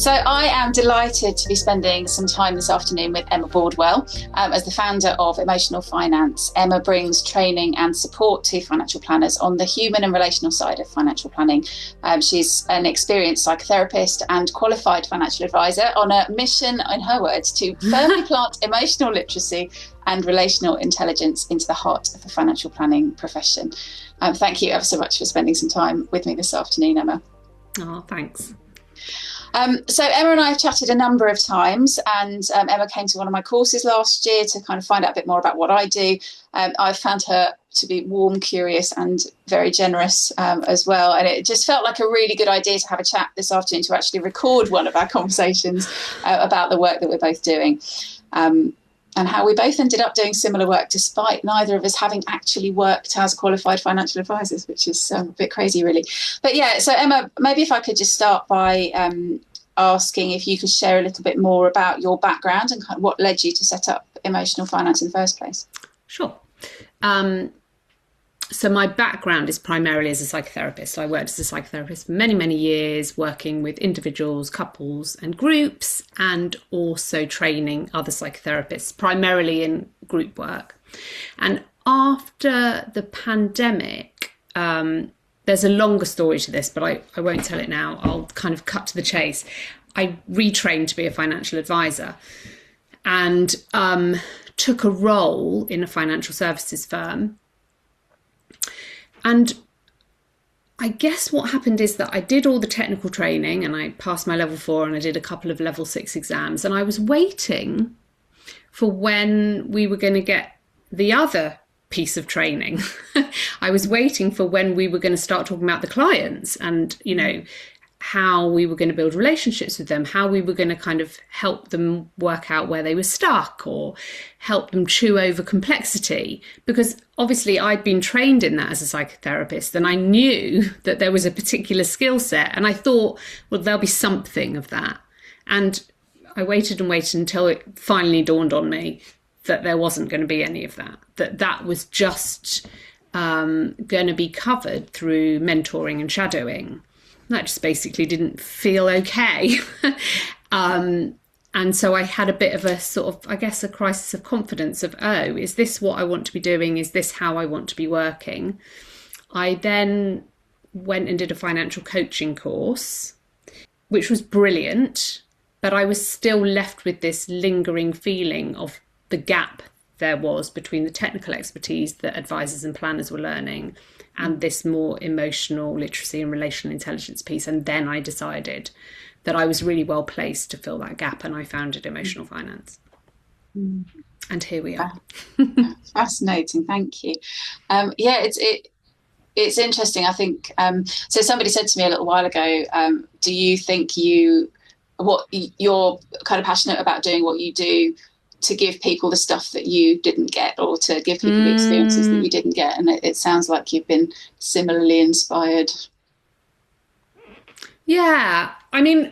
So I am delighted to be spending some time this afternoon with Emma Boardwell. As the founder of Emotional Finance, Emma brings training and support to financial planners on the human and relational side of financial planning. She's an experienced psychotherapist and qualified financial advisor on a mission, in her words, to firmly plant emotional literacy and relational intelligence into the heart of the financial planning profession. Thank you ever so much for spending some time with me this afternoon, Emma. Oh, thanks. So Emma and I have chatted a number of times, and Emma came to one of my courses last year to kind of find out a bit more about what I do. I've found her to be warm, curious and very generous as well. And it just felt like a really good idea to have a chat this afternoon to actually record one of our conversations about the work that we're both doing. And how we both ended up doing similar work despite neither of us having actually worked as qualified financial advisors, which is a bit crazy, really. But yeah, so Emma, maybe if I could just start by asking if you could share a little bit more about your background and kind of what led you to set up Emotional Finance in the first place. Sure. So my background is primarily as a psychotherapist. So I worked as a psychotherapist for many, many years, working with individuals, couples and groups, and also training other psychotherapists, primarily in group work. And after the pandemic, there's a longer story to this, but I won't tell it now. I'll kind of cut to the chase. I retrained to be a financial advisor and took a role in a financial services firm. And I guess what happened is that I did all the technical training and I passed my level 4 and I did a couple of level 6 exams, and I was waiting for when we were going to get the other piece of training. I was waiting for when we were going to start talking about the clients and, you know, how we were going to build relationships with them, how we were going to kind of help them work out where they were stuck or help them chew over complexity. Because obviously I'd been trained in that as a psychotherapist and I knew that there was a particular skill set, and I thought, well, there'll be something of that. And I waited and waited until it finally dawned on me that there wasn't going to be any of that, that was just going to be covered through mentoring and shadowing. That just basically didn't feel okay. And so I had a bit of a sort of, I guess, a crisis of confidence of, oh, is this what I want to be doing? Is this how I want to be working? I then went and did a financial coaching course, which was brilliant, but I was still left with this lingering feeling of the gap there was between the technical expertise that advisors and planners were learning and this more emotional literacy and relational intelligence piece. And then I decided that I was really well placed to fill that gap, and I founded Emotional Finance. And here we are. Fascinating, thank you. It's interesting. I think so. Somebody said to me a little while ago, do you think you're kind of passionate about doing what you do to give people the stuff that you didn't get, or to give people the experiences that you didn't get? And it sounds like you've been similarly inspired. Yeah, I mean,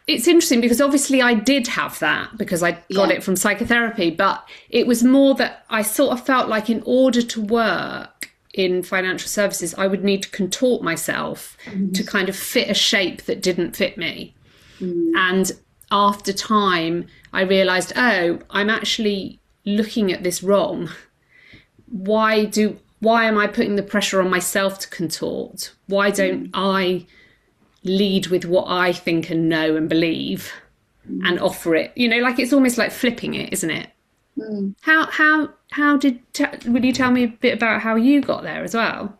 it's interesting because obviously I did have that because I got it from psychotherapy, but it was more that I sort of felt like in order to work in financial services, I would need to contort myself to kind of fit a shape that didn't fit me. And after time, I realised, oh, I'm actually looking at this wrong. Why am I putting the pressure on myself to contort? Why don't I lead with what I think and know and believe and offer it? You know, like it's almost like flipping it, isn't it? Would you tell me a bit about how you got there as well?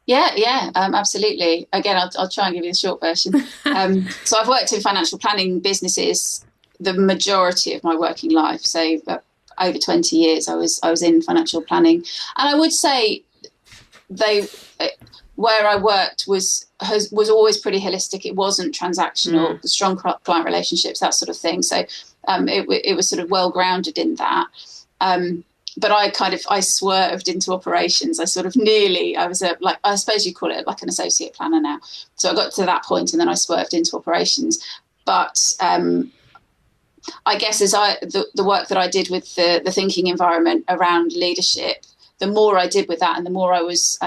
Yeah, absolutely. Again, I'll try and give you the short version. So I've worked in financial planning businesses the majority of my working life. So over 20 years, I was in financial planning, and I would say where I worked was always pretty holistic. It wasn't transactional, strong client relationships, that sort of thing. So it was sort of well grounded in that. But I swerved into operations. I was I suppose you call it like an associate planner now. So I got to that point and then I swerved into operations. But I guess as the work that I did with the thinking environment around leadership the more I did with that, and the more I was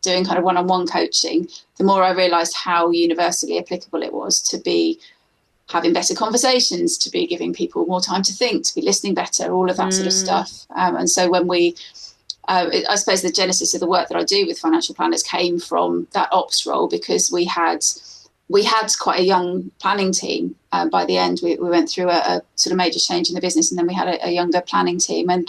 doing kind of one-on-one coaching, the more I realised how universally applicable it was to be having better conversations, to be giving people more time to think, to be listening better, all of that sort of stuff. And so when I suppose the genesis of the work that I do with financial planners came from that ops role, because we had quite a young planning team. By the end, we went through a sort of major change in the business, and then we had a younger planning team, and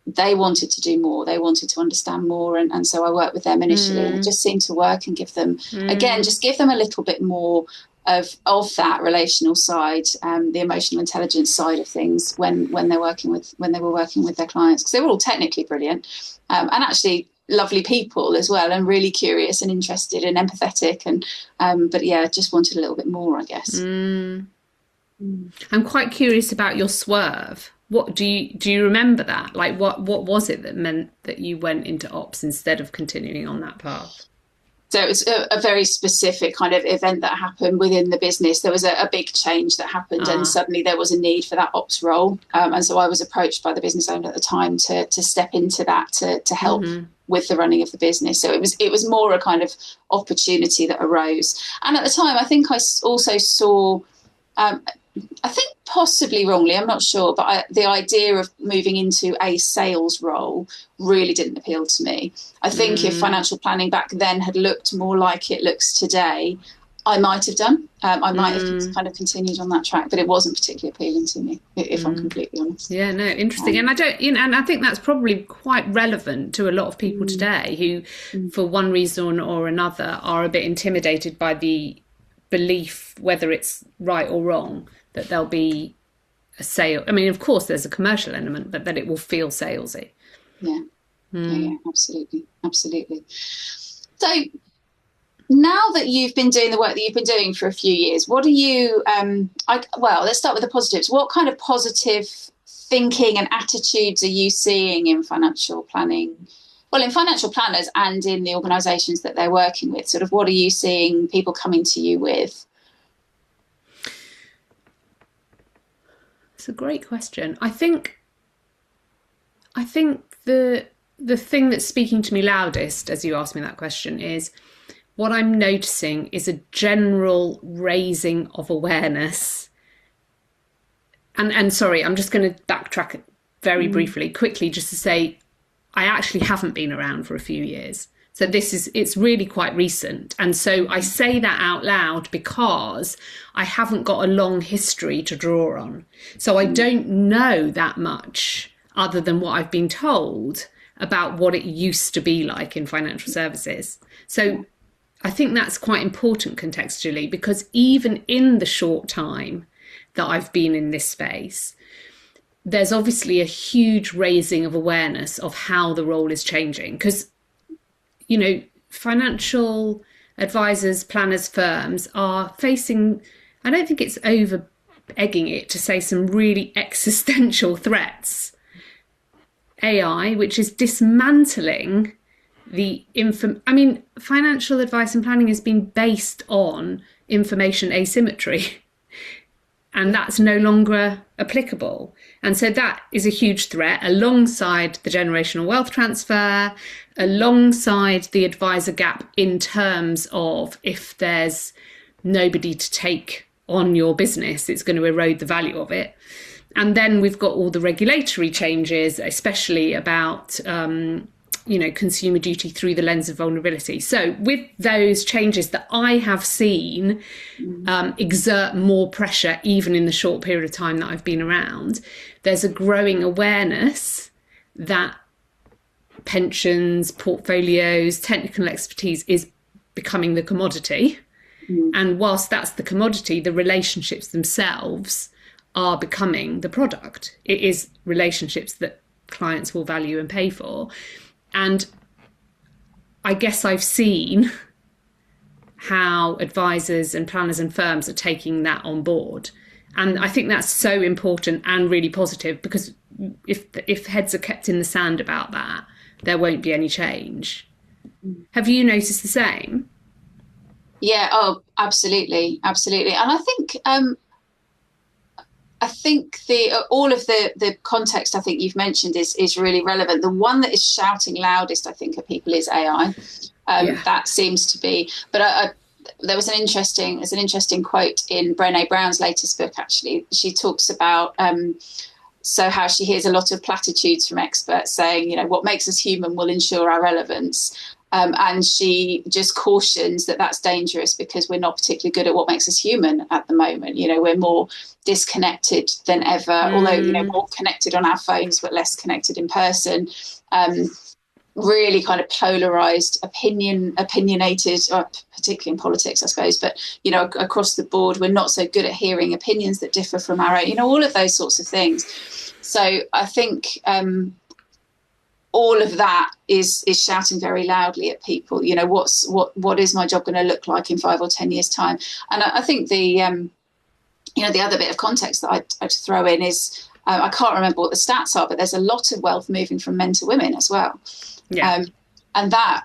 they wanted to do more. They wanted to understand more, and so I worked with them initially, and it just seemed to work, and give them a little bit more of that relational side, the emotional intelligence side of things when they were working with their clients, because they were all technically brilliant, and actually lovely people as well, and really curious and interested and empathetic, and but just wanted a little bit more, I guess. I'm quite curious about your swerve. What do you remember that? Like, what was it that meant that you went into ops instead of continuing on that path? So it was a very specific kind of event that happened within the business. There was a big change that happened, and suddenly there was a need for that ops role. And so I was approached by the business owner at the time to step into that, to help with the running of the business. So it was more a kind of opportunity that arose. And at the time, I think I also saw, I think possibly wrongly, I'm not sure, but the idea of moving into a sales role really didn't appeal to me. I think if financial planning back then had looked more like it looks today, I might have done. I might have kind of continued on that track, but it wasn't particularly appealing to me, if I'm completely honest. Yeah, no, interesting. And I think that's probably quite relevant to a lot of people today who, for one reason or another, are a bit intimidated by the belief, whether it's right or wrong, that there'll be a sale. I mean, of course, there's a commercial element, but that it will feel salesy. Yeah, yeah, absolutely. So now that you've been doing the work that you've been doing for a few years, what do you, let's start with the positives. What kind of positive thinking and attitudes are you seeing in financial planning? Well, in financial planners and in the organisations that they're working with, sort of what are you seeing people coming to you with? It's a great question. I think the thing that's speaking to me loudest as you ask me that question is what I'm noticing is a general raising of awareness. And sorry, I'm just going to backtrack very briefly, quickly, just to say I actually haven't been around for a few years. So it's really quite recent. And so I say that out loud because I haven't got a long history to draw on. So I don't know that much other than what I've been told about what it used to be like in financial services. So I think that's quite important contextually, because even in the short time that I've been in this space, there's obviously a huge raising of awareness of how the role is changing. Because financial advisors, planners, firms are facing, I don't think it's over egging it to say, some really existential threats. AI, which is dismantling financial advice and planning has been based on information asymmetry, and that's no longer applicable. And so that is a huge threat, alongside the generational wealth transfer, alongside the advisor gap, in terms of if there's nobody to take on your business, it's going to erode the value of it. And then we've got all the regulatory changes, especially about consumer duty through the lens of vulnerability. So with those changes that I have seen exert more pressure, even in the short period of time that I've been around, there's a growing awareness that pensions, portfolios, technical expertise is becoming the commodity. And whilst that's the commodity, the relationships themselves are becoming the product. It is relationships that clients will value and pay for. And I guess I've seen how advisors and planners and firms are taking that on board. And I think that's so important and really positive, because if heads are kept in the sand about that, there won't be any change. Have you noticed the same? Yeah, absolutely. And I think I think all of the context I think you've mentioned is really relevant. The one that is shouting loudest, I think, at people is AI. That seems to be. But there's an interesting quote in Brené Brown's latest book. Actually, she talks about so how she hears a lot of platitudes from experts saying, what makes us human will ensure our relevance. And she just cautions that that's dangerous because we're not particularly good at what makes us human at the moment. We're more disconnected than ever, although, more connected on our phones, but less connected in person. Really kind of polarized, opinionated, particularly in politics, I suppose, but, across the board, we're not so good at hearing opinions that differ from our own, all of those sorts of things. So I think all of that is shouting very loudly at people, what is my job going to look like in 5 or 10 years' time? And I think the other bit of context that I'd throw in is, I can't remember what the stats are, but there's a lot of wealth moving from men to women as well. Yeah. And that,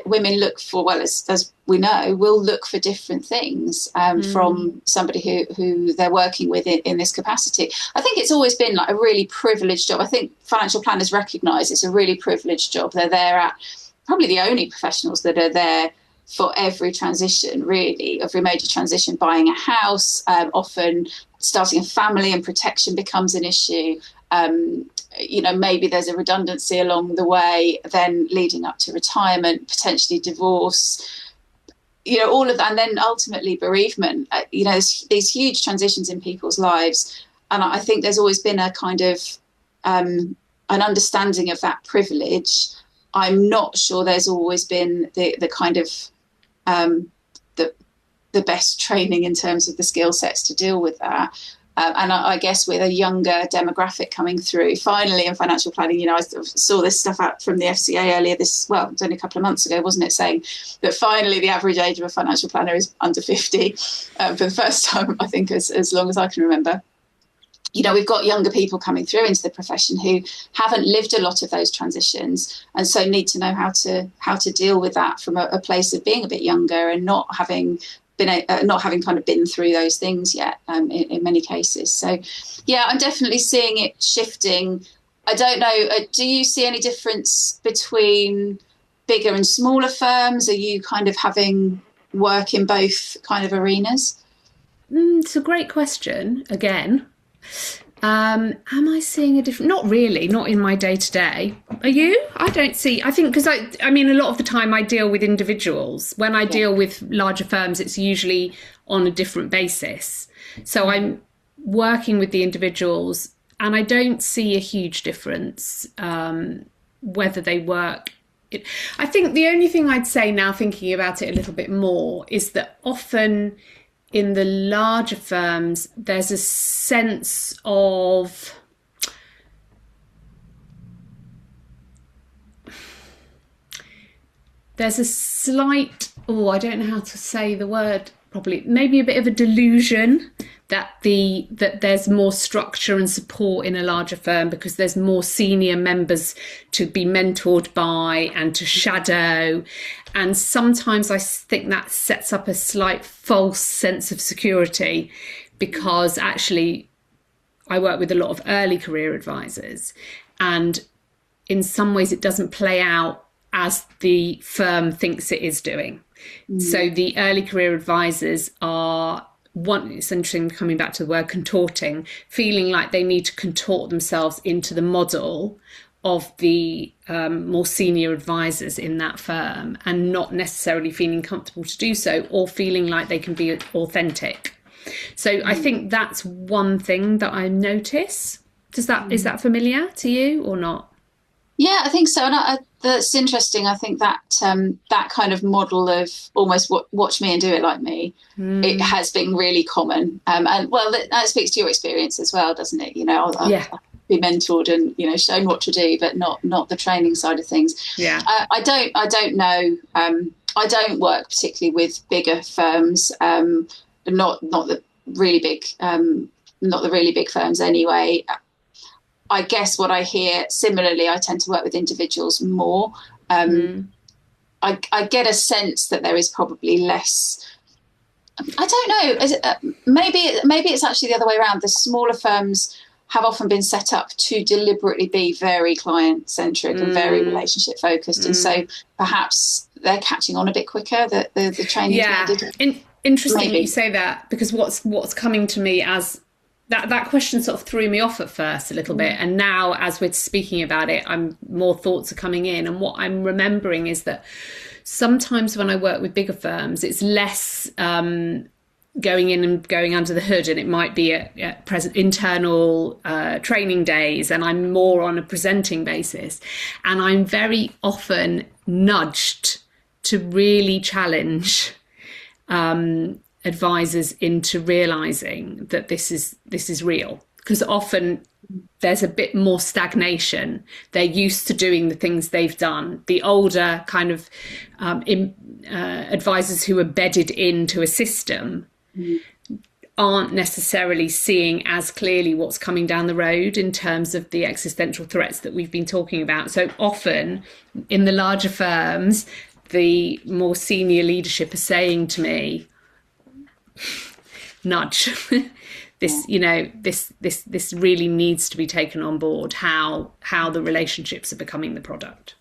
women look for, well, as we know, will look for different things from somebody who they're working with in this capacity. I think it's always been like a really privileged job. I think financial planners recognise it's a really privileged job. They're there at probably the only professionals that are there for every transition, really, every major transition, buying a house, often starting a family and protection becomes an issue. Maybe there's a redundancy along the way, then leading up to retirement, potentially divorce, all of that, and then ultimately bereavement. These huge transitions in people's lives. And I think there's always been a kind of an understanding of that privilege. I'm not sure there's always been the kind of the best training in terms of the skill sets to deal with that. And I guess with a younger demographic coming through, finally in financial planning, I saw this stuff out from the FCA earlier it was only a couple of months ago, wasn't it, saying that finally the average age of a financial planner is under 50 for the first time, I think, as long as I can remember. We've got younger people coming through into the profession who haven't lived a lot of those transitions, and so need to know how to deal with that from a place of being a bit younger and not having kind of been through those things yet in many cases. So, yeah, I'm definitely seeing it shifting. I don't know, do you see any difference between bigger and smaller firms? Are you kind of having work in both kind of arenas? It's a great question, again. Am I seeing a different? Not really, not in my day-to-day. Are you? I think because I mean, a lot of the time I deal with individuals. When I deal with larger firms, it's usually on a different basis. So I'm working with the individuals and I don't see a huge difference whether they work. I think the only thing I'd say now, thinking about it a little bit more, is that often in the larger firms, there's a sense of there's a slight, I don't know how to say the word properly, maybe a bit of a delusion that there's more structure and support in a larger firm because there's more senior members to be mentored by and to shadow. And sometimes I think that sets up a slight false sense of security, because actually I work with a lot of early career advisors, and in some ways it doesn't play out as the firm thinks it is doing. So the early career advisors are, it's interesting, coming back to the word contorting, feeling like they need to contort themselves into the model of the more senior advisors in that firm, and not necessarily feeling comfortable to do so, or feeling like they can be authentic. So I think that's one thing that I notice. Is that familiar to you or not? Yeah, I think so. And that's interesting. I think that that kind of model of almost watch me and do it like me, it has been really common. And well, that speaks to your experience as well, doesn't it? I'll be mentored and, shown what to do, but not the training side of things. Yeah. I don't know. I don't work particularly with bigger firms, not the really big firms anyway. I guess what I hear similarly, I tend to work with individuals more. I get a sense that there is probably less I don't know. Is it, maybe it's actually the other way around. The smaller firms have often been set up to deliberately be very client centric and very relationship focused, and so perhaps they're catching on a bit quicker. The training's needed. Interesting Maybe. that you say that, because what's coming to me as that question sort of threw me off at first a little bit, and now as we're speaking about it, more thoughts are coming in, and what I'm remembering is that sometimes when I work with bigger firms, it's less going in and going under the hood, and it might be at present internal training days, and I'm more on a presenting basis, and I'm very often nudged to really challenge advisors into realizing that this is real, because often there's a bit more stagnation. They're used to doing the things they've done. The older kind of advisors who are bedded into a system aren't necessarily seeing as clearly what's coming down the road in terms of the existential threats that we've been talking about. So often in the larger firms, the more senior leadership are saying to me, nudge, this really needs to be taken on board, how the relationships are becoming the product.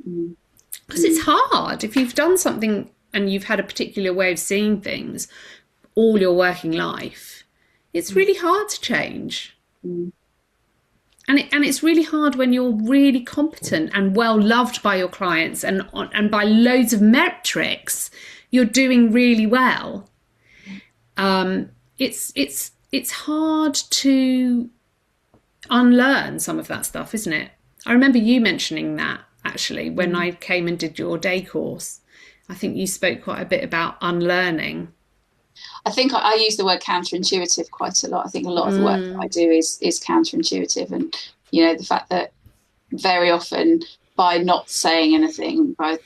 Because it's hard. If you've done something and you've had a particular way of seeing things all your working life, it's really hard to change. And it's really hard when you're really competent and well loved by your clients, and by loads of metrics, you're doing really well. It's hard to unlearn some of that stuff, isn't it? I remember you mentioning that actually when I came and did your day course. I think you spoke quite a bit about unlearning. I think I use the word counterintuitive quite a lot. I think a lot of the work that I do is counterintuitive, and the fact that very often by not saying anything, by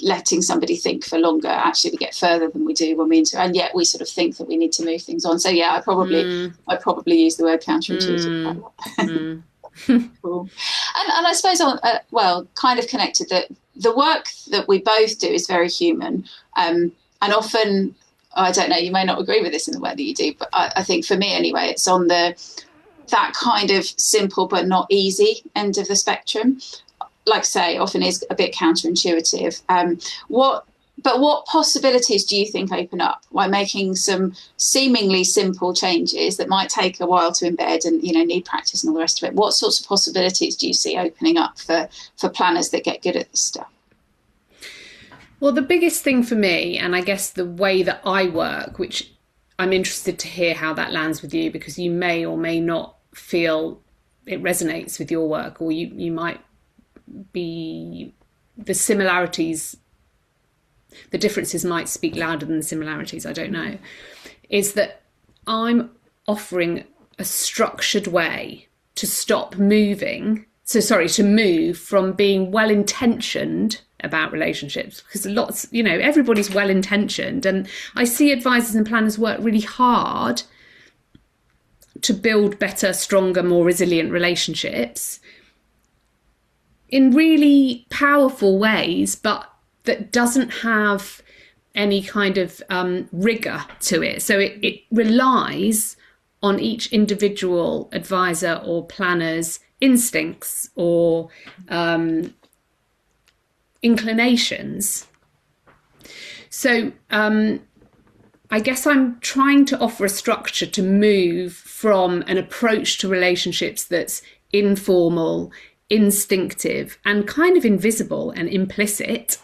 letting somebody think for longer, actually we get further than we do when we and yet we sort of think that we need to move things on. So yeah, I probably use the word counterintuitive quite a lot. Cool. And I suppose kind of connected, that the work that we both do is very human, and often, I don't know, you may not agree with this in the way that you do, but I think for me anyway, it's on that kind of simple but not easy end of the spectrum. Like I say, often is a bit counterintuitive. What possibilities do you think open up by making some seemingly simple changes that might take a while to embed and need practice and all the rest of it? What sorts of possibilities do you see opening up for planners that get good at this stuff? Well, the biggest thing for me, and I guess the way that I work, which I'm interested to hear how that lands with you, because you may or may not feel it resonates with your work, or you might be the similarities, the differences might speak louder than the similarities, I don't know, is that I'm offering a structured way to move from being well-intentioned about relationships, because everybody's well-intentioned, and I see advisors and planners work really hard to build better, stronger, more resilient relationships in really powerful ways, but that doesn't have any kind of rigor to it. So it relies on each individual advisor or planner's instincts or inclinations. So I guess I'm trying to offer a structure to move from an approach to relationships that's informal, instinctive, and kind of invisible and implicit.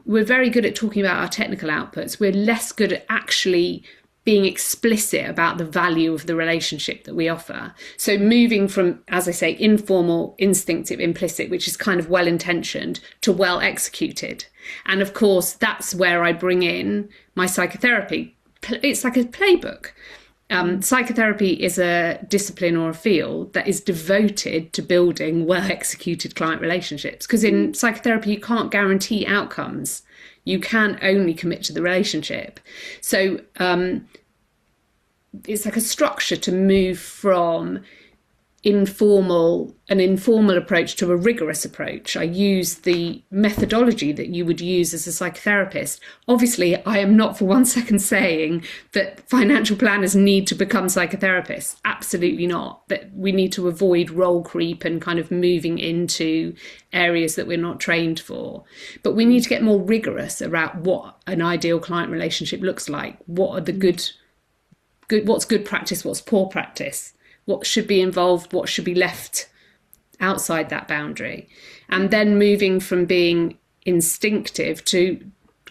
We're very good at talking about our technical outputs. We're less good at actually being explicit about the value of the relationship that we offer. So moving from, as I say, informal, instinctive, implicit, which is kind of well-intentioned, to well-executed. And of course, that's where I bring in my psychotherapy. It's like a playbook. Psychotherapy is a discipline or a field that is devoted to building well-executed client relationships. Because in psychotherapy, you can't guarantee outcomes. You can only commit to the relationship. So it's like a structure to move from an informal approach to a rigorous approach. I use the methodology that you would use as a psychotherapist. Obviously, I am not for 1 second saying that financial planners need to become psychotherapists. Absolutely not. That we need to avoid role creep and kind of moving into areas that we're not trained for. But we need to get more rigorous about what an ideal client relationship looks like. What are the what's good practice, what's poor practice? What should be involved, what should be left outside that boundary. And then moving from being instinctive to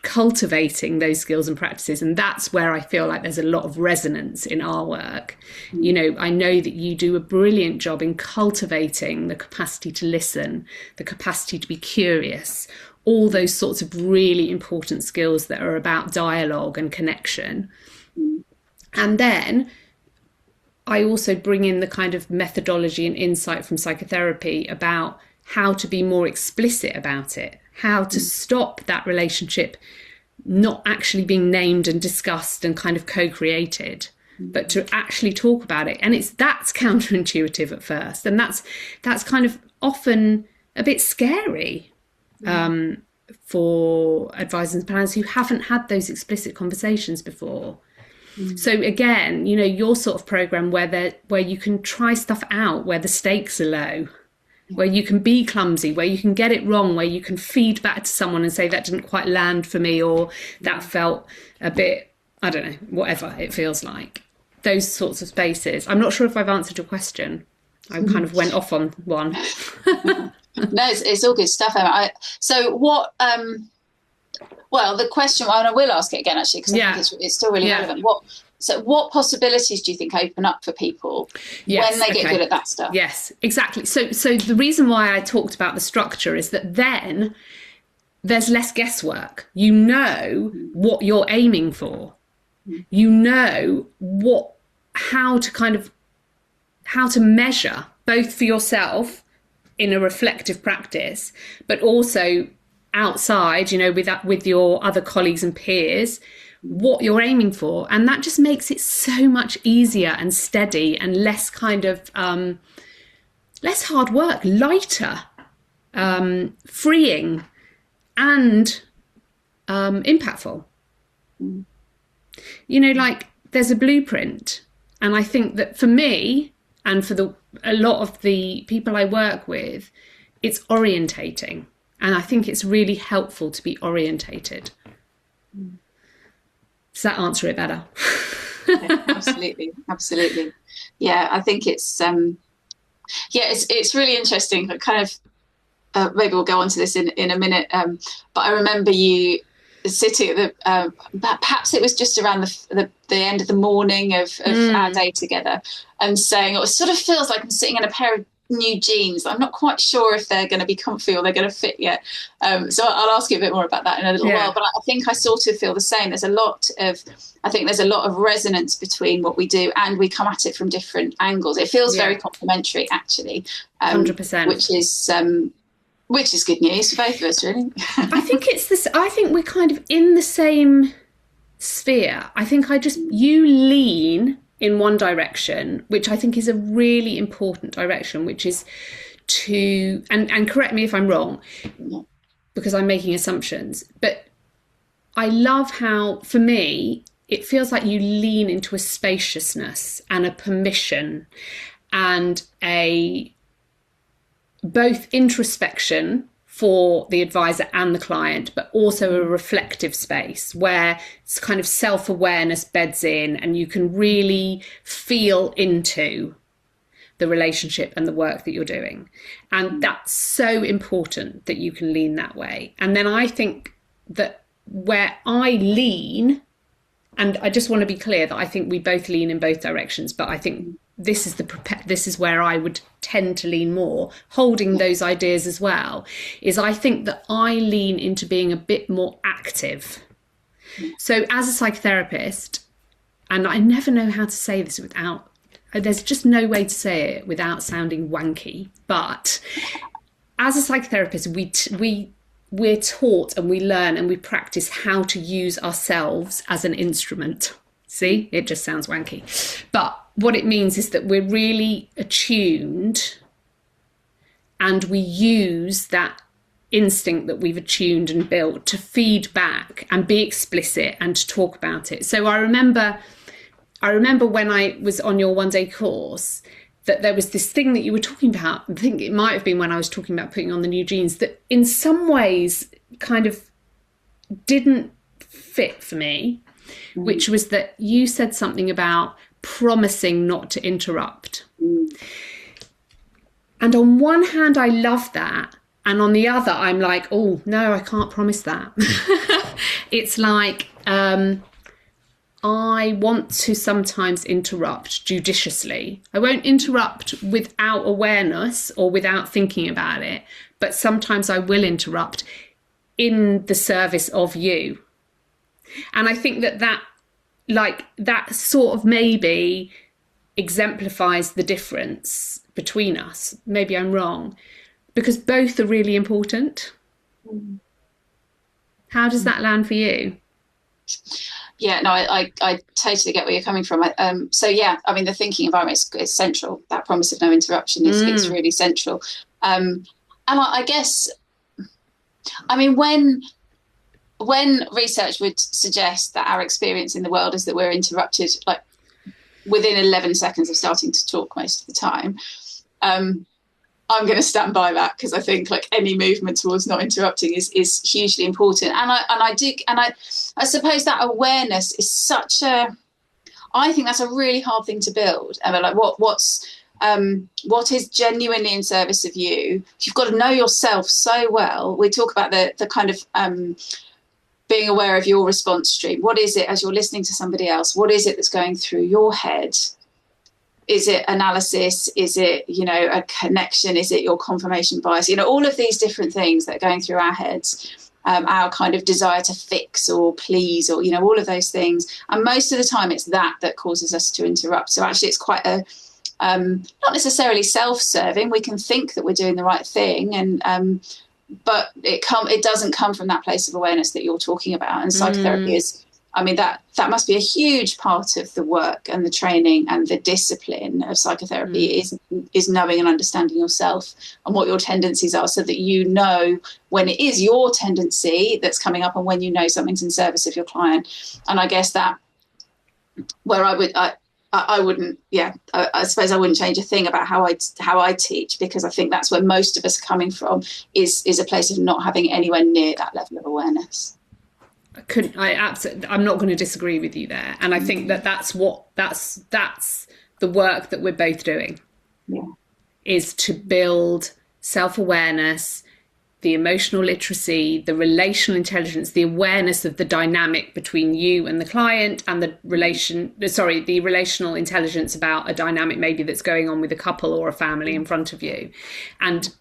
cultivating those skills and practices. And that's where I feel like there's a lot of resonance in our work. You know, I know that you do a brilliant job in cultivating the capacity to listen, the capacity to be curious, all those sorts of really important skills that are about dialogue and connection. And then I also bring in the kind of methodology and insight from psychotherapy about how to be more explicit about it, how to stop that relationship not actually being named and discussed and kind of co-created, but to actually talk about it. And that's counterintuitive at first. And that's kind of often a bit scary for advisors and planners who haven't had those explicit conversations before. So again, you know, your sort of program where you can try stuff out, where the stakes are low, where you can be clumsy, where you can get it wrong, where you can feed back to someone and say that didn't quite land for me, or that felt a bit, I don't know, whatever it feels like. Those sorts of spaces. I'm not sure if I've answered your question. I kind of went off on one. No, it's all good stuff, Emma. Well, the question, and I will ask it again, actually, because I think it's still really relevant. What possibilities do you think open up for people when they get good at that stuff? Yes, exactly. So the reason why I talked about the structure is that then there's less guesswork. You know what you're aiming for. You know how to measure, both for yourself in a reflective practice, but also outside, you know, with your other colleagues and peers, what you're aiming for. And that just makes it so much easier and steady and less kind of less hard work, lighter, freeing and impactful. You know, like there's a blueprint. And I think that for me and for a lot of the people I work with, it's orientating. And I think it's really helpful to be orientated. Does that answer it better? Yeah, absolutely. Yeah, I think it's really interesting. Kind of maybe we'll go on to this in a minute. But I remember you sitting at perhaps it was just around the end of the morning of our day together, and saying, it sort of feels like I'm sitting in a pair of new jeans. I'm not quite sure if they're going to be comfy or they're going to fit yet. So I'll ask you a bit more about that in a little while. But I think I sort of feel the same. There's a lot of resonance between what we do, and we come at it from different angles. It feels very complementary, actually. 100%. Which is good news for both of us, really. I think we're kind of in the same sphere. I think you lean in one direction, which I think is a really important direction, which is to, and correct me if I'm wrong, because I'm making assumptions, but I love how, for me, it feels like you lean into a spaciousness and a permission and both introspection for the advisor and the client, but also a reflective space where it's kind of self-awareness beds in and you can really feel into the relationship and the work that you're doing. And that's so important that you can lean that way. And then I think that where I lean, and I just want to be clear that I think we both lean in both directions, but I think this is where I would tend to lean more, holding those ideas as well, is I think that I lean into being a bit more active. So as a psychotherapist, and I never know how to say this there's just no way to say it without sounding wanky, but as a psychotherapist, we're taught and we learn and we practice how to use ourselves as an instrument. See, it just sounds wanky. But what it means is that we're really attuned, and we use that instinct that we've attuned and built to feed back and be explicit and to talk about it. So I remember when I was on your 1-day course, that there was this thing that you were talking about. I think it might have been when I was talking about putting on the new jeans, that in some ways kind of didn't fit for me, which was that you said something about promising not to interrupt. And on one hand, I love that. And on the other, I'm like, oh, no, I can't promise that. It's like, I want to sometimes interrupt judiciously. I won't interrupt without awareness or without thinking about it, but sometimes I will interrupt in the service of you. And I think that sort of maybe exemplifies the difference between us. Maybe I'm wrong, because both are really important. How does that land for you? Yeah, no, I totally get where you're coming from. So yeah, I mean, the thinking environment is central. That promise of no interruption is really central. And I guess, I mean, when research would suggest that our experience in the world is that we're interrupted like within 11 seconds of starting to talk most of the time, I'm going to stand by that, because I think like any movement towards not interrupting is hugely important. And I suppose that awareness is I think that's a really hard thing to build. And like what is genuinely in service of you? You've got to know yourself so well. We talk about the kind of being aware of your response stream. What is it as you're listening to somebody else? What is it that's going through your head? Is it analysis? Is it, a connection? Is it your confirmation bias? All of these different things that are going through our heads, our kind of desire to fix or please, or, all of those things. And most of the time it's that causes us to interrupt. So actually it's quite not necessarily self-serving. We can think that we're doing the right thing, but it doesn't come from that place of awareness that you're talking about. And psychotherapy is, I mean, that must be a huge part of the work and the training and the discipline of psychotherapy is knowing and understanding yourself and what your tendencies are, so that you know when it is your tendency that's coming up and when you know something's in service of your client. And I guess that where I suppose I wouldn't change a thing about how I teach, because I think that's where most of us are coming from is a place of not having anywhere near that level of awareness. I'm not going to disagree with you there. And I think that's the work that we're both doing, is to build self-awareness, the emotional literacy, the relational intelligence, the awareness of the dynamic between you and the client, and the relational intelligence about a dynamic maybe that's going on with a couple or a family in front of you. And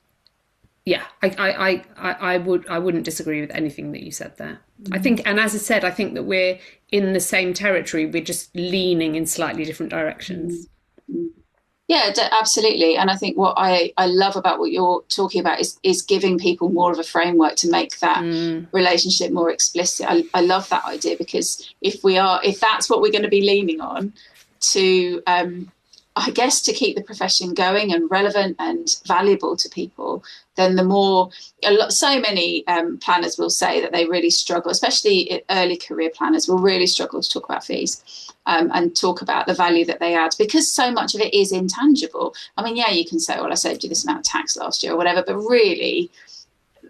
yeah, I wouldn't disagree with anything that you said there. I think, and as I said, I think that we're in the same territory. We're just leaning in slightly different directions. Yeah, absolutely. And I think what I love about what you're talking about is giving people more of a framework to make that relationship more explicit. I love that idea, because if that's what we're going to be leaning on to, I guess, to keep the profession going and relevant and valuable to people, then so many planners will say that they really struggle, especially early career planners will really struggle to talk about fees and talk about the value that they add, because so much of it is intangible. I mean, yeah, you can say, well, I saved you this amount of tax last year or whatever, but really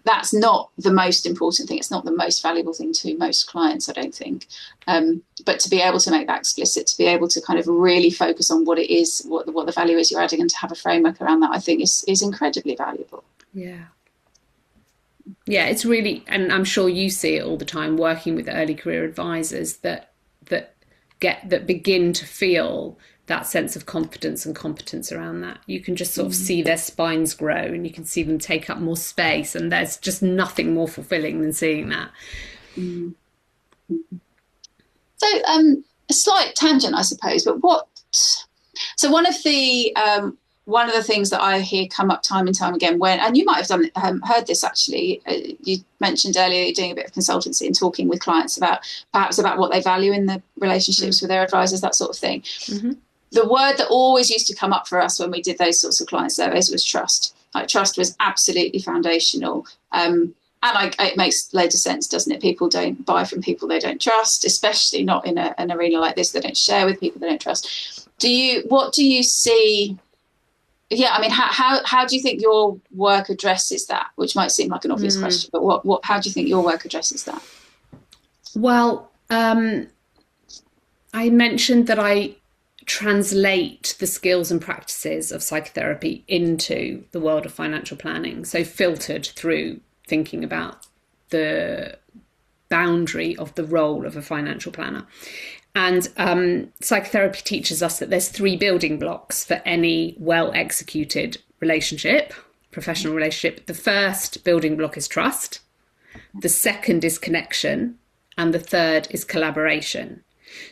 that's not the most important thing. It's not the most valuable thing to most clients, I don't think. But to be able to make that explicit, to be able to kind of really focus on what it is, what the value is you're adding, and to have a framework around that, I think is incredibly valuable. Yeah, it's really, and I'm sure you see it all the time working with early career advisors that begin to feel that sense of confidence and competence around that. You can just sort of see their spines grow, and you can see them take up more space, and there's just nothing more fulfilling than seeing that. So a slight tangent, I suppose, but so one of the things that I hear come up time and time again, and you might have heard this actually, you mentioned earlier you're doing a bit of consultancy and talking with clients about what they value in the relationships with their advisors, that sort of thing. the word that always used to come up for us when we did those sorts of client surveys was trust. Like, trust was absolutely foundational. And it makes loads of sense, doesn't it? People don't buy from people they don't trust, especially not in an arena like this. They don't share with people they don't trust. What do you see? Yeah, I mean, how do you think your work addresses that? Which might seem like an obvious question, but how do you think your work addresses that? Well, I mentioned that I translate the skills and practices of psychotherapy into the world of financial planning, so filtered through thinking about the boundary of the role of a financial planner. And psychotherapy teaches us that there's 3 building blocks for any well-executed relationship, professional relationship. The first building block is trust. The second is connection. And the third is collaboration.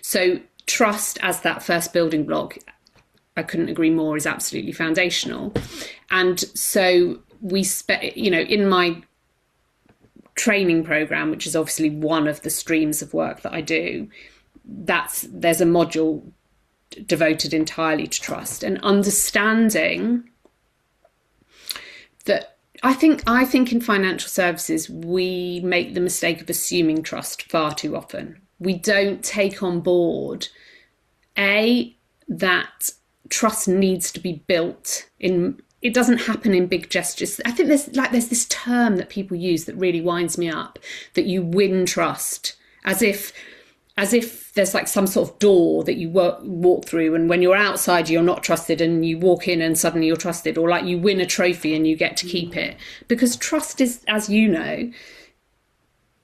So trust as that first building block, I couldn't agree more, is absolutely foundational. And so in my training program, which is obviously one of the streams of work that I do, there's a module devoted entirely to trust and understanding that I think in financial services, we make the mistake of assuming trust far too often. We don't take on board, that trust needs to be built in. It doesn't happen in big gestures. I think there's this term that people use that really winds me up, that you win trust, as if there's like some sort of door that you walk through, and when you're outside you're not trusted, and you walk in and suddenly you're trusted, or like you win a trophy and you get to keep it. Because trust is, as you know,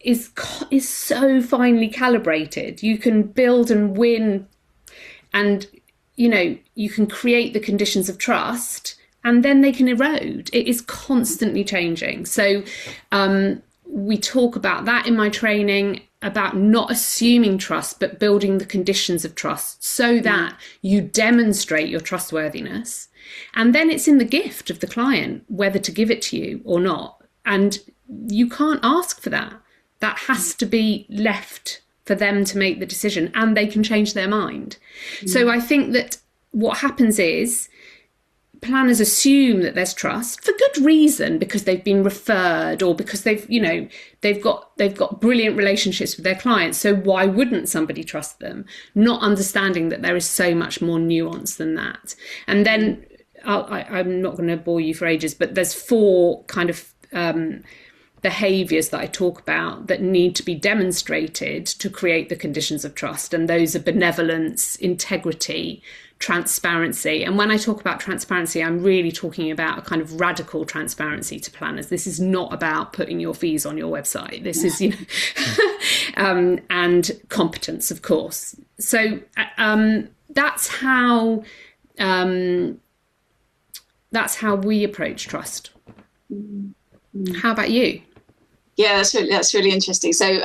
is so finely calibrated. You can build and win, and you can create the conditions of trust, and then they can erode. It is constantly changing. So we talk about that in my training, about not assuming trust, but building the conditions of trust so that you demonstrate your trustworthiness. And then it's in the gift of the client whether to give it to you or not. And you can't ask for that. That has to be left for them to make the decision, and they can change their mind. So I think that what happens is planners assume that there's trust for good reason, because they've been referred, or because they've got brilliant relationships with their clients. So why wouldn't somebody trust them? Not understanding that there is so much more nuance than that. And then I'm not going to bore you for ages, but there's 4 kind of behaviours that I talk about that need to be demonstrated to create the conditions of trust. And those are benevolence, integrity, transparency. And when I talk about transparency, I'm really talking about a kind of radical transparency to planners. This is not about putting your fees on your website. This is, and competence, of course. So that's how we approach trust. How about you? Yeah, that's really interesting. So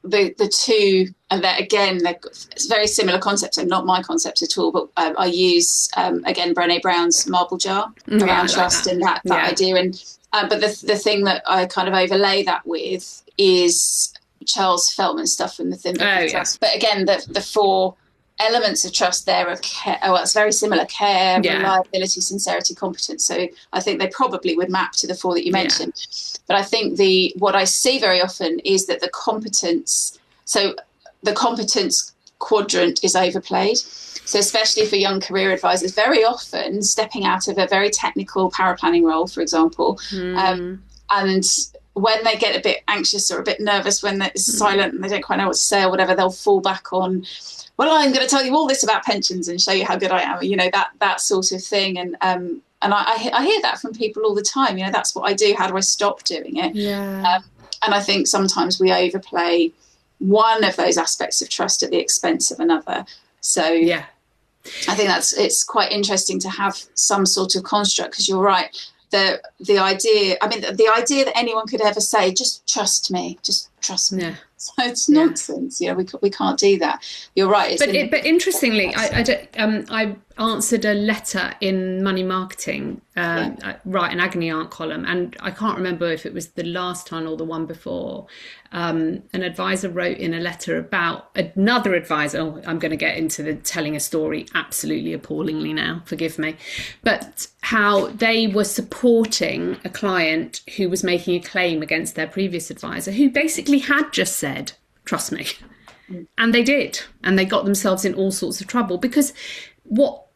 the two, and that again, it's very similar concepts, and not my concepts at all. But I use again Brené Brown's marble jar around trust, and that idea. And but the thing that I kind of overlay that with is Charles Feltman's stuff from the Thin Book of Trust. But again, the 4 elements of trust there are care. Oh, it's very similar: care, reliability, sincerity, competence. So I think they probably would map to the 4 that you mentioned. But I think what I see very often is that the competence quadrant is overplayed. So especially for young career advisors, very often stepping out of a very technical power planning role, for example, and when they get a bit anxious or a bit nervous when it's silent and they don't quite know what to say or whatever, they'll fall back on, well, I'm going to tell you all this about pensions and show you how good I am, that sort of thing. And I hear that from people all the time. That's what I do. How do I stop doing it? Yeah. And I think sometimes we overplay one of those aspects of trust at the expense of another. So I think it's quite interesting to have some sort of construct, because you're right. The idea that anyone could ever say, just trust me, just trust me. Yeah. So it's nonsense. We can't do that. You're right. But interestingly, I answered a letter in Money Marketing, write an agony aunt column, and I can't remember if it was the last time or the one before. An advisor wrote in a letter about another advisor. Oh, I'm going to get into the telling a story absolutely appallingly now, forgive me, but how they were supporting a client who was making a claim against their previous advisor, who basically had just said, trust me. And they did. And they got themselves in all sorts of trouble, because what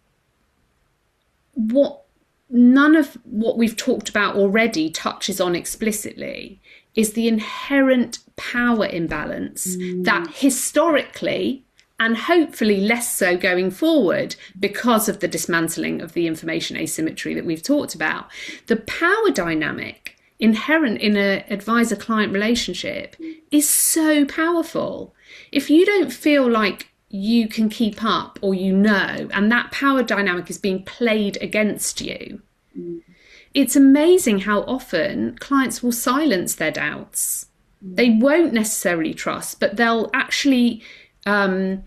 none of what we've talked about already touches on explicitly is the inherent power imbalance that historically, and hopefully less so going forward because of the dismantling of the information asymmetry that we've talked about, the power dynamic inherent in an advisor-client relationship is so powerful. If you don't feel like you can keep up, or and that power dynamic is being played against you, it's amazing how often clients will silence their doubts. They won't necessarily trust, but they'll actually, I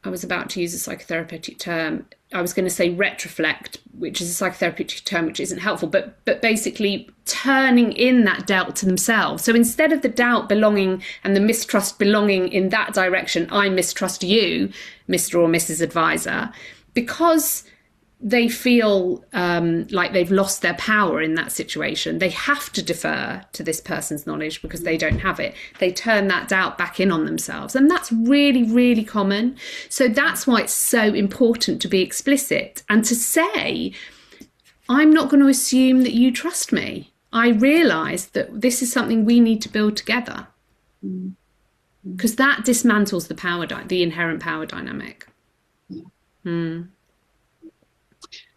was about to use a psychotherapeutic term. I was going to say retroflect, which is a psychotherapeutic term which isn't helpful, but basically turning in that doubt to themselves. So instead of the doubt belonging and the mistrust belonging in that direction, I mistrust you, Mr. or Mrs. Advisor, because they feel like they've lost their power in that situation. They have to defer to this person's knowledge because they don't have it. They turn that doubt back in on themselves. And that's really, really common. So that's why it's so important to be explicit and to say, I'm not going to assume that you trust me. I realise that this is something we need to build together. Because that dismantles the inherent power dynamic.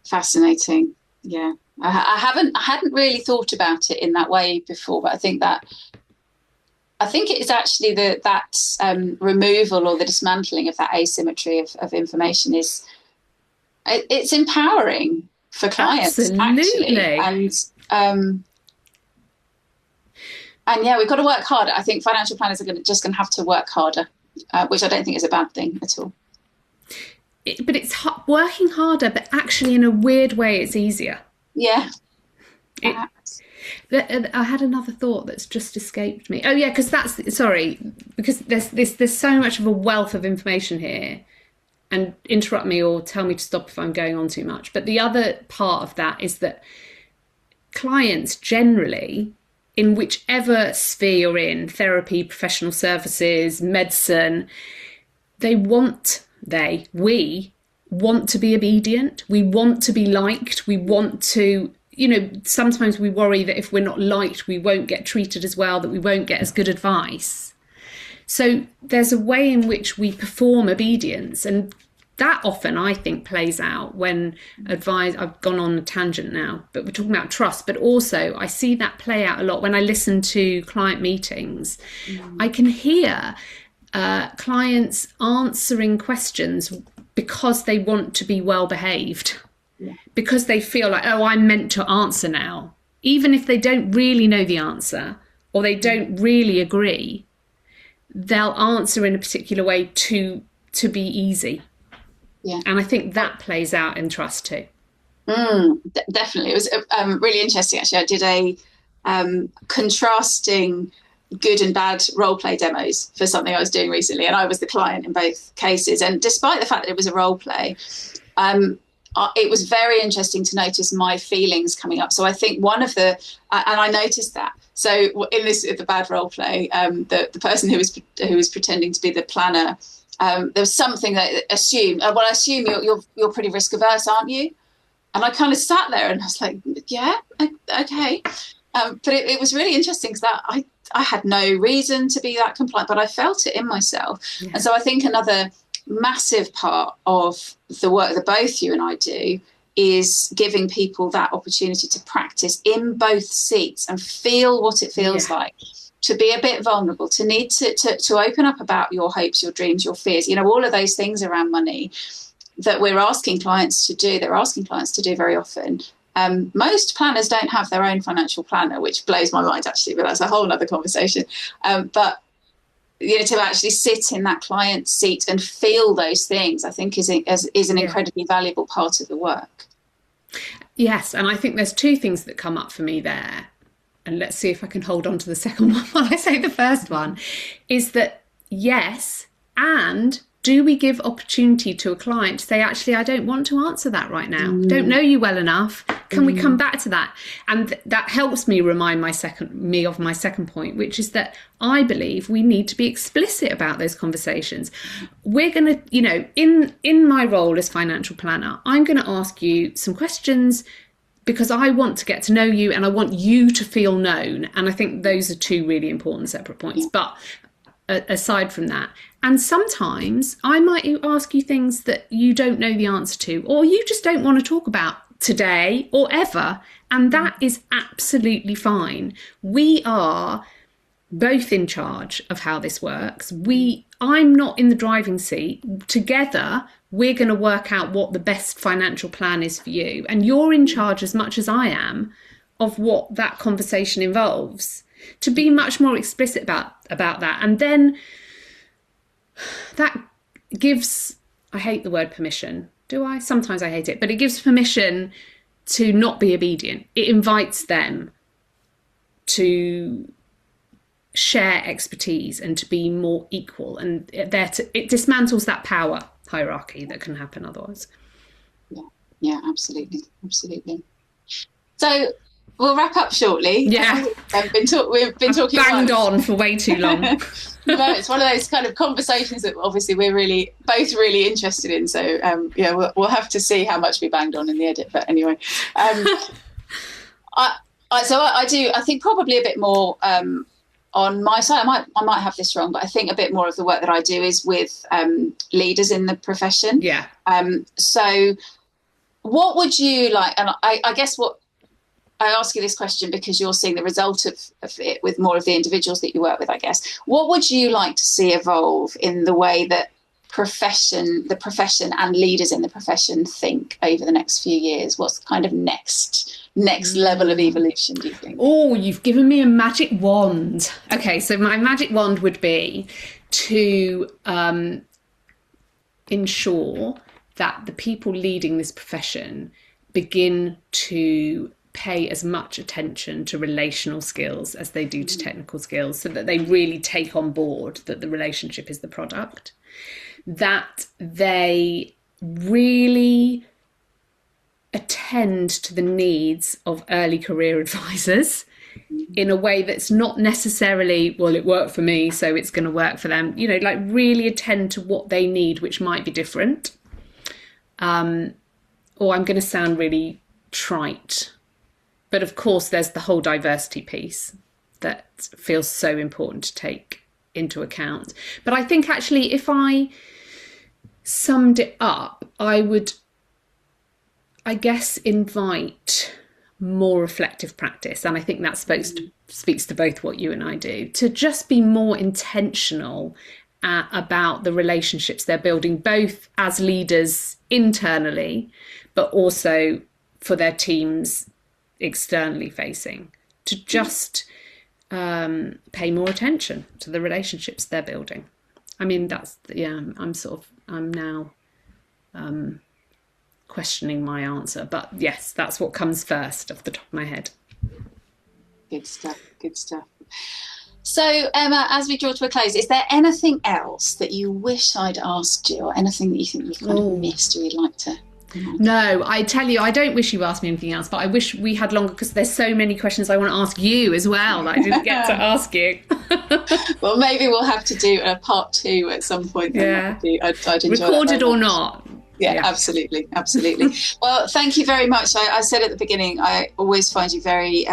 Fascinating. Yeah, I hadn't really thought about it in that way before, but I think it is actually that removal or the dismantling of that asymmetry of information it's empowering for clients. Absolutely. Actually. And yeah, we've got to work harder. I think financial planners are just going to have to work harder, which I don't think is a bad thing at all. But it's working harder, but actually in a weird way, it's easier. Yeah. I had another thought that's just escaped me. Oh yeah, because there's so much of a wealth of information here, and interrupt me or tell me to stop if I'm going on too much. But the other part of that is that clients generally, in whichever sphere you're in, therapy, professional services, medicine, we want to be obedient. We want to be liked. We want to, sometimes we worry that if we're not liked, we won't get treated as well, that we won't get as good advice. So there's a way in which we perform obedience. And that often, I think, plays out when I've gone on a tangent now, but we're talking about trust. But also I see that play out a lot when I listen to client meetings. I can hear clients answering questions because they want to be well behaved, because they feel like, oh, I'm meant to answer now, even if they don't really know the answer or they don't really agree. They'll answer in a particular way to be easy. And I think that plays out in trust too. Definitely. It was really interesting, actually. I did a contrasting good and bad role play demos for something I was doing recently, and I was the client in both cases. And despite the fact that it was a role play, it was very interesting to notice my feelings coming up. So I think one of and I noticed that. So in the bad role play, the person who was pretending to be the planner, there was something that assumed. Well, I assume you're pretty risk averse, aren't you? And I kind of sat there and I was like, yeah, okay. But it was really interesting because I had no reason to be that compliant, but I felt it in myself. Yeah. And so I think another massive part of the work that both you and I do is giving people that opportunity to practice in both seats and feel what it feels like to be a bit vulnerable, to need to open up about your hopes, your dreams, your fears, all of those things around money that we're asking clients to do. They're asking clients to do very often. Most planners don't have their own financial planner, which blows my mind actually, but that's a whole other conversation. But to actually sit in that client's seat and feel those things, I think is an incredibly valuable part of the work. Yes, and I think there's two things that come up for me there. And let's see if I can hold on to the second one while I say the first one, is that yes, and do we give opportunity to a client to say, actually, I don't want to answer that right now. Don't know you well enough. Can we come back to that? And that helps me remind me of my second point, which is that I believe we need to be explicit about those conversations. We're going to, in my role as financial planner, I'm going to ask you some questions because I want to get to know you and I want you to feel known. And I think those are two really important separate points. But aside from that, and sometimes I might ask you things that you don't know the answer to, or you just don't want to talk about today or ever. And that is absolutely fine. We are both in charge of how this works. I'm not in the driving seat. Together, we're going to work out what the best financial plan is for you. And you're in charge as much as I am of what that conversation involves, to be much more explicit about that. And then that gives, I hate the word permission. Do I? Sometimes I hate it, but it gives permission to not be obedient. It invites them to share expertise and to be more equal. And it dismantles that power hierarchy that can happen otherwise. Yeah, absolutely. So we'll wrap up shortly. Yeah. We've been talking banged on for way too long. No, it's one of those kind of conversations that obviously we're both really interested in. So we'll have to see how much we banged on in the edit. But anyway, I think probably a bit more on my side. I might have this wrong, but I think a bit more of the work that I do is with leaders in the profession. Yeah. So what would you like? And I guess I ask you this question because you're seeing the result of it with more of the individuals that you work with, I guess. What would you like to see evolve in the way that the profession and leaders in the profession think over the next few years? What's the kind of next level of evolution, do you think? Oh, you've given me a magic wand. Okay, so my magic wand would be to ensure that the people leading this profession begin to pay as much attention to relational skills as they do to technical skills, so that they really take on board that the relationship is the product, that they really attend to the needs of early career advisors in a way that's not necessarily, well, it worked for me, so it's going to work for them, really attend to what they need, which might be different. Or I'm going to sound really trite, but of course, there's the whole diversity piece that feels so important to take into account. But I think actually, if I summed it up, I would, I guess, invite more reflective practice. And I think that speaks to both what you and I do, to just be more intentional about the relationships they're building, both as leaders internally, but also for their teams externally facing, to just pay more attention to the relationships they're building. I mean, I'm now questioning my answer, but yes, that's what comes first off the top of my head. Good stuff. So, Emma, as we draw to a close, is there anything else that you wish I'd asked you, or anything that you think we've kind of missed, or you'd like to? No, I tell you, I don't wish you asked me anything else, but I wish we had longer, because there's so many questions I want to ask you as well that I didn't get to ask you. Well, maybe we'll have to do a part 2 at some point. Yeah. I'd enjoy recorded that or not. Yeah, absolutely. Well, thank you very much. I said at the beginning, I always find you very,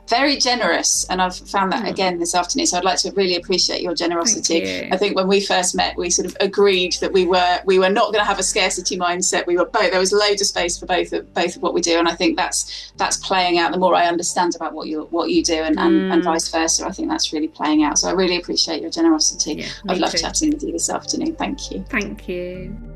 very generous, and I've found that again this afternoon. So I'd like to really appreciate your generosity. I think when we first met, we sort of agreed that we were not going to have a scarcity mindset. We were both, there was loads of space for both of what we do, and I think that's playing out. The more I understand about what you do, and vice versa, I think that's really playing out. So I really appreciate your generosity. I've loved chatting with you this afternoon. Thank you. Thank you.